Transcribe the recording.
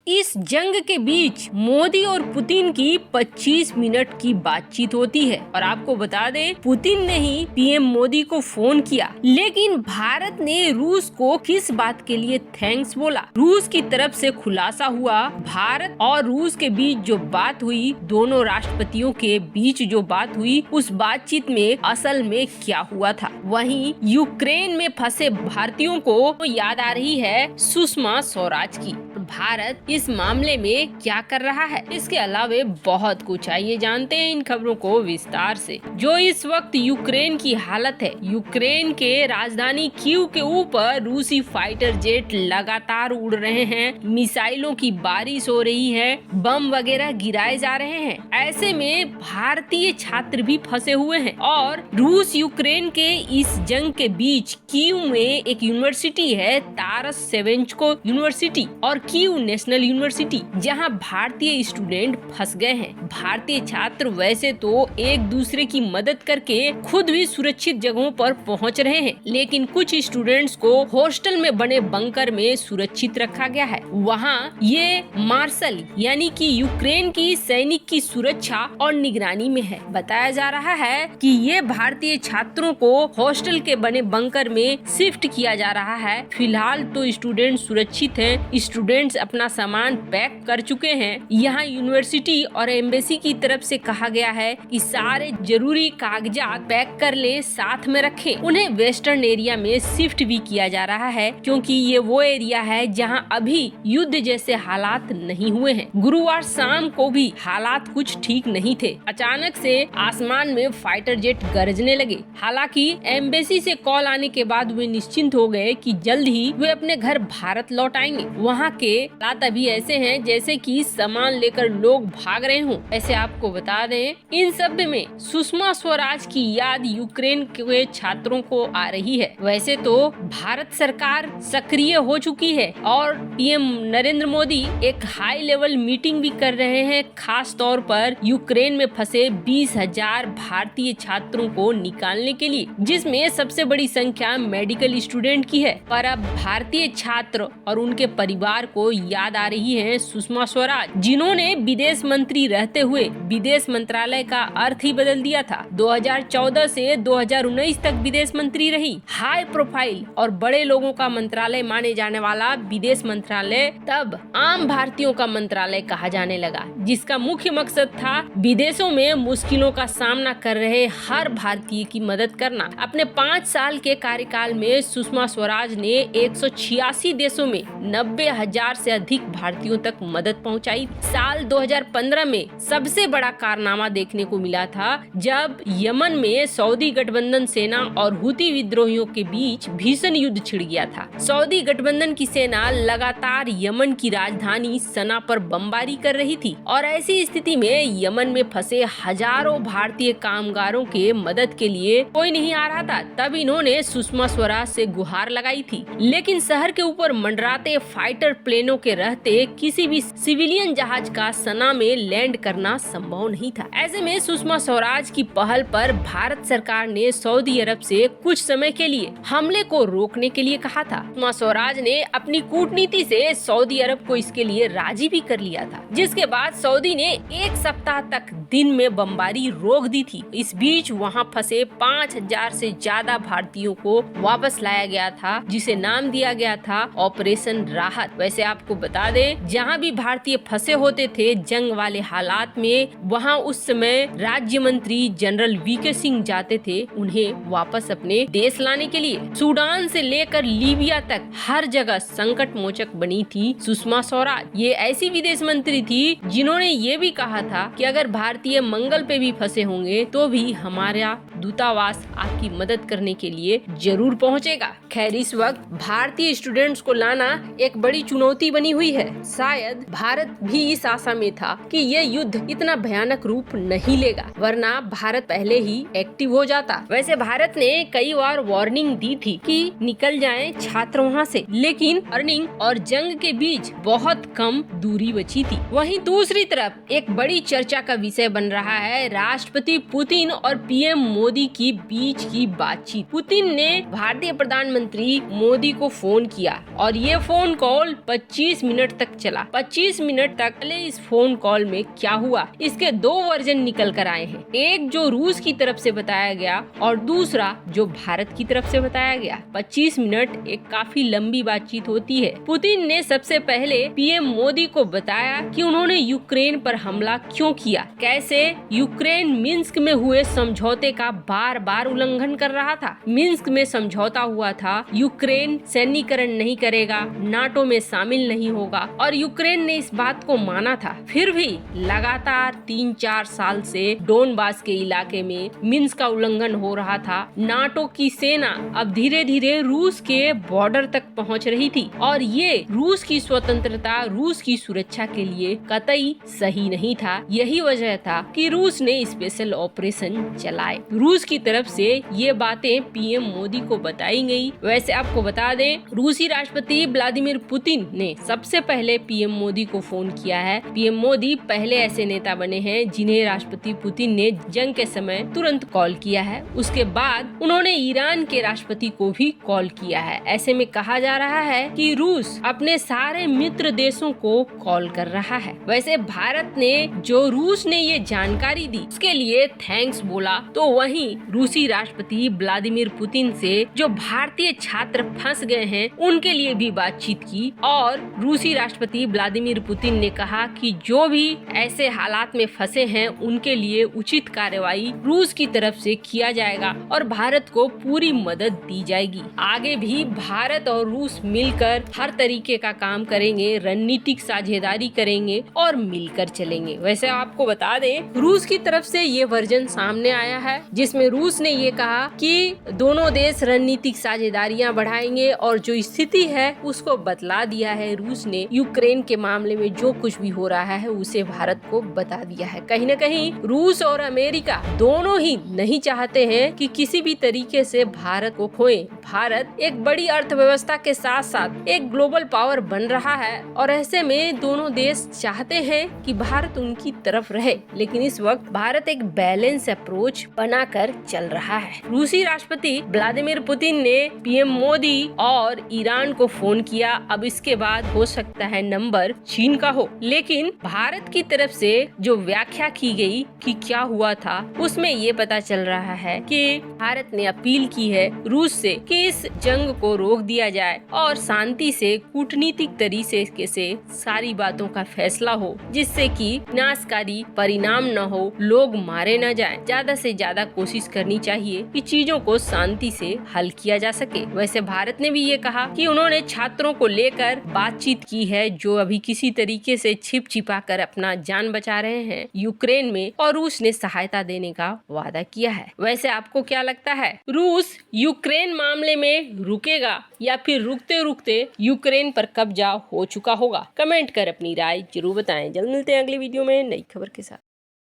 इस जंग के बीच मोदी और पुतिन की 25 मिनट की बातचीत होती है और आपको बता दें पुतिन ने ही पीएम मोदी को फोन किया, लेकिन भारत ने रूस को किस बात के लिए थैंक्स बोला। रूस की तरफ से खुलासा हुआ भारत और रूस के बीच जो बात हुई, दोनों राष्ट्रपतियों के बीच जो बात हुई, उस बातचीत में असल में क्या हुआ था। वहीं यूक्रेन में फंसे भारतीयों को याद आ रही है सुषमा स्वराज की। भारत इस मामले में क्या कर रहा है, इसके अलावे बहुत कुछ आइए जानते हैं इन खबरों को विस्तार से। जो इस वक्त यूक्रेन की हालत है, यूक्रेन के राजधानी कीव के ऊपर रूसी फाइटर जेट लगातार उड़ रहे हैं, मिसाइलों की बारिश हो रही है, बम वगैरह गिराए जा रहे हैं। ऐसे में भारतीय छात्र भी फंसे हुए हैं और रूस यूक्रेन के इस जंग के बीच कीव में एक यूनिवर्सिटी है, तारस शेवेंचुक यूनिवर्सिटी और कीव नेशनल यूनिवर्सिटी, जहां भारतीय स्टूडेंट फंस गए हैं। भारतीय छात्र वैसे तो एक दूसरे की मदद करके खुद भी सुरक्षित जगहों पर पहुंच रहे हैं, लेकिन कुछ स्टूडेंट्स को हॉस्टल में बने बंकर में सुरक्षित रखा गया है। वहां ये मार्शल यानी कि यूक्रेन की सैनिक की सुरक्षा और निगरानी में है। बताया जा रहा है कि ये भारतीय छात्रों को हॉस्टल के बने बंकर में शिफ्ट किया जा रहा है। फिलहाल तो स्टूडेंट सुरक्षित हैं, स्टूडेंट्स अपना सामान पैक कर चुके हैं। यहाँ यूनिवर्सिटी और एम्बेसी की तरफ से कहा गया है कि सारे जरूरी कागजात पैक कर ले, साथ में रखें। उन्हें वेस्टर्न एरिया में शिफ्ट भी किया जा रहा है, क्योंकि ये वो एरिया है जहाँ अभी युद्ध जैसे हालात नहीं हुए हैं। गुरुवार शाम को भी हालात कुछ ठीक नहीं थे। अचानक से आसमान में फाइटर जेट गरजने लगे। हालांकि एम्बेसी से कॉल आने के बाद वे निश्चिंत हो गए कि जल्द ही वे अपने घर भारत लौट आएंगे। वहाँ के हालात अभी ऐसे हैं जैसे कि सामान लेकर लोग भाग रहे हों। ऐसे आपको बता दें, इन सब में सुषमा स्वराज की याद यूक्रेन के छात्रों को आ रही है। वैसे तो भारत सरकार सक्रिय हो चुकी है और पीएम नरेंद्र मोदी एक हाई लेवल मीटिंग भी कर रहे हैं, खास तौर पर यूक्रेन में फंसे 20,000 भारतीय छात्रों को निकालने के लिए, जिसमें सबसे बड़ी संख्या मेडिकल स्टूडेंट की है। पर अब भारतीय छात्र और उनके परिवार को याद आ रही है सुषमा स्वराज, जिन्होंने विदेश मंत्री रहते हुए विदेश मंत्रालय का अर्थ ही बदल दिया था। 2014 से 2019 तक विदेश मंत्री रही। हाई प्रोफाइल और बड़े लोगों का मंत्रालय माने जाने वाला विदेश मंत्रालय तब आम भारतीयों का मंत्रालय कहा जाने लगा, जिसका मुख्य मकसद था विदेशों में मुश्किलों का सामना कर रहे हर भारतीय की मदद करना। अपने 5 साल के कार्यकाल में सुषमा स्वराज ने 186 देशों में 90,000 से अधिक भारतीयों तक मदद पहुंचाई। साल 2015 में सबसे बड़ा कारनामा देखने को मिला था, जब यमन में सऊदी गठबंधन सेना और हुती विद्रोहियों के बीच भीषण युद्ध छिड़ गया था। सऊदी गठबंधन की सेना लगातार यमन की राजधानी सना पर बमबारी कर रही थी और ऐसी स्थिति में यमन में फंसे हजारों भारतीय कामगारों के मदद के लिए कोई नहीं आ रहा था। तब इन्होंने सुषमा स्वराज से गुहार लगाई थी, लेकिन शहर के ऊपर मंडराते फाइटर प्लेनों के रहते किसी भी सिविलियन जहाज का सना में लैंड करना संभव नहीं था। ऐसे में सुषमा स्वराज की पहल पर भारत सरकार ने सऊदी अरब से कुछ समय के लिए हमले को रोकने के लिए कहा था। सुषमा स्वराज ने अपनी कूटनीति से सऊदी अरब को इसके लिए राजी भी कर लिया था, जिसके बाद सऊदी ने 1 सप्ताह तक दिन में बमबारी रोक दी थी। इस बीच वहां फंसे 5,000 से ज्यादा भारतीयों को वापस लाया गया था, जिसे नाम दिया गया था ऑपरेशन राहत। वैसे आपको बता दें, जहां भी भारतीय फंसे होते थे जंग वाले हालात में, वहां उस समय राज्य मंत्री जनरल वीके सिंह जाते थे उन्हें वापस अपने देश लाने के लिए। सूडान से लेकर लीबिया तक हर जगह संकट मोचक बनी थी सुषमा स्वराज। ये ऐसी विदेश मंत्री थी जिन्होंने ये भी कहा था कि अगर भारतीय मंगल पे भी फंसे होंगे तो भी हमारा दूतावास आपकी मदद करने के लिए जरूर पहुंचेगा। खैर, इस वक्त भारतीय स्टूडेंट्स को लाना एक बड़ी चुनौती बनी हुई है। शायद भारत भी इस आशा में था कि ये युद्ध इतना भयानक रूप नहीं लेगा, वरना भारत पहले ही एक्टिव हो जाता। वैसे भारत ने कई बार वार्निंग दी थी कि निकल जाएं छात्र वहां से, लेकिन अर्निंग और जंग के बीच बहुत कम दूरी बची थी। वहीं दूसरी तरफ एक बड़ी चर्चा का विषय बन रहा है राष्ट्रपति पुतिन और पीएम मोदी की बीच की बातचीत। पुतिन ने भारतीय प्रधानमंत्री मोदी को फोन किया और ये फोन कॉल 25 मिनट तक चला। 25 मिनट तक पहले इस फोन कॉल में क्या हुआ, इसके दो वर्जन निकल कर आए हैं। एक जो रूस की तरफ से बताया गया और दूसरा जो भारत की तरफ से बताया गया। 25 मिनट एक काफी लंबी बातचीत होती है। पुतिन ने सबसे पहले पीएम मोदी को बताया कि उन्होंने यूक्रेन पर हमला क्यों किया, कैसे यूक्रेन मिन्स्क में हुए समझौते का बार बार उल्लंघन कर रहा था। मिन्स्क में समझौता हुआ था यूक्रेन सैन्यीकरण नहीं करेगा, नाटो में शामिल नहीं होगा और यूक्रेन ने इस बात को माना था। फिर भी लगातार 3-4 साल से डोनबास के इलाके में मिन्स्क का उल्लंघन हो रहा था। नाटो की सेना अब धीरे धीरे रूस के बॉर्डर तक पहुंच रही थी और ये रूस की स्वतंत्रता, रूस की सुरक्षा के लिए कतई सही नहीं था। यही वजह था कि रूस ने स्पेशल ऑपरेशन चलाए। रूस की तरफ से ये बातें पीएम मोदी को बताई गई। वैसे आपको बता दें, रूसी राष्ट्रपति व्लादिमीर पुतिन ने सबसे पहले पीएम मोदी को फोन किया है। पीएम मोदी पहले ऐसे नेता बने हैं जिन्हें राष्ट्रपति पुतिन ने जंग के समय तुरंत कॉल किया है। उसके बाद उन्होंने ईरान के राष्ट्रपति को भी कॉल किया है। ऐसे में कहा जा रहा है कि रूस अपने सारे मित्र देशों को कॉल कर रहा है। वैसे भारत ने जो रूस ने ये जानकारी दी उसके लिए थैंक्स बोला, तो वहीं रूसी राष्ट्रपति व्लादिमीर पुतिन से जो भारतीय छात्र फंस गए हैं उनके लिए भी बातचीत की और रूसी राष्ट्रपति व्लादिमीर पुतिन ने कहा कि जो भी ऐसे हालात में फंसे हैं उनके लिए उचित कार्रवाई रूस की तरफ से किया जाएगा और भारत को पूरी मदद दी जाएगी। आगे भी भारत और रूस मिलकर हर तरीके का काम करेंगे, रणनीतिक साझेदारी करेंगे और मिलकर चलेंगे। वैसे आपको बता दें, रूस की तरफ से ये वर्जन सामने आया है जिसमें रूस ने ये कहा कि दोनों देश रणनीतिक साझेदारियां बढ़ाएंगे और जो स्थिति है उसको बतला दिया है। रूस ने यूक्रेन के मामले में जो कुछ भी हो रहा है उसे भारत को बता दिया है। कहीं न कहीं रूस और अमेरिका दोनों ही नहीं चाहते हैं कि किसी भी तरीके से भारत को खोए। भारत एक बड़ी अर्थव्यवस्था के साथ साथ एक ग्लोबल पावर बन रहा है और ऐसे में दोनों देश चाहते हैं कि भारत उनकी तरफ रहे, लेकिन इस वक्त भारत एक बैलेंस अप्रोच बनाकर चल रहा है। रूसी राष्ट्रपति व्लादिमीर पुतिन ने पीएम मोदी और ईरान को फोन किया। अब इसके बाद हो सकता है नंबर चीन का हो, लेकिन भारत की तरफ से जो व्याख्या की गई कि क्या हुआ था उसमें ये पता चल रहा है कि भारत ने अपील की है रूस से कि इस जंग को रोक दिया जाए और शांति से कूटनीतिक तरीके से सारी बातों का फैसला हो, जिससे कि विनाशकारी परिणाम न हो, लोग मारे न जाएं। ज्यादा से ज्यादा कोशिश करनी चाहिए कि चीजों को शांति से हल किया जा सके। वैसे भारत ने भी ये कहा कि उन्होंने छात्रों को लेकर बातचीत की है जो अभी किसी तरीके से छिप छिपा कर अपना जान बचा रहे हैं यूक्रेन में, और रूस ने सहायता देने का वादा किया है। वैसे आपको क्या लगता है, रूस यूक्रेन मामले में रुकेगा या फिर रुकते रुकते यूक्रेन पर कब्जा हो चुका होगा? कमेंट कर अपनी राय जरूर बताएं। जल्द मिलते हैं अगली वीडियो में नई खबर के साथ।